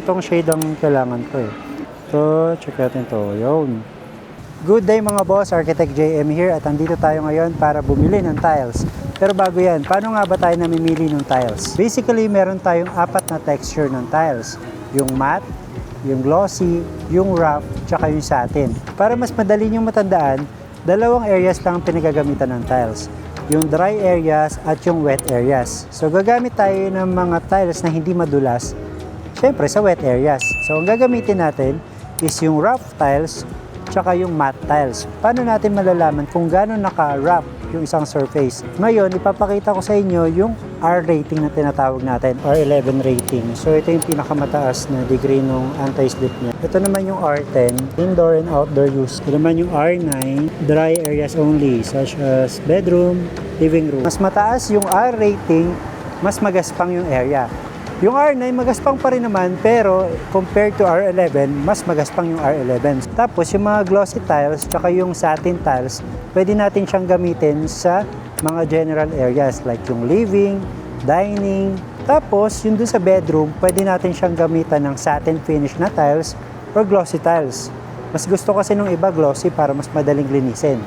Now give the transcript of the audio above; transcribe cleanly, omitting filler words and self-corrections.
Itong shade ang kailangan ko eh. So, check natin to. Yun. Good day mga boss, Architect JM here at andito tayo ngayon para bumili ng tiles. Pero bago yan, paano nga ba tayo namimili ng tiles? Basically, meron tayong 4 na texture ng tiles. Yung matte, yung glossy, yung rough, tsaka yung satin. Para mas madali nyo matandaan, 2 areas lang pinagagamitan ng tiles. Yung dry areas at yung wet areas. So gagamit tayo ng mga tiles na hindi madulas, syempre sa wet areas. So ang gagamitin natin is yung rough tiles tsaka yung matte tiles. Paano natin malalaman kung gaano naka-rough yung isang surface? Ngayon, ipapakita ko sa inyo yung R rating na tinatawag natin, R11 rating. So ito yung pinakamataas na degree ng anti-slip niya. Ito naman yung R10, indoor and outdoor use. Ito naman yung R9, dry areas only, such as bedroom, living room. Mas mataas yung R rating, mas magaspang yung area. Yung R9 magaspang pa rin naman, pero compared to R11, mas magaspang yung R11. Tapos yung mga glossy tiles tsaka yung satin tiles, pwede natin siyang gamitin sa mga general areas like yung living, dining. Tapos yung dun sa bedroom, pwede natin siyang gamitan ng satin finish na tiles or glossy tiles. Mas gusto kasi nung iba glossy para mas madaling linisin.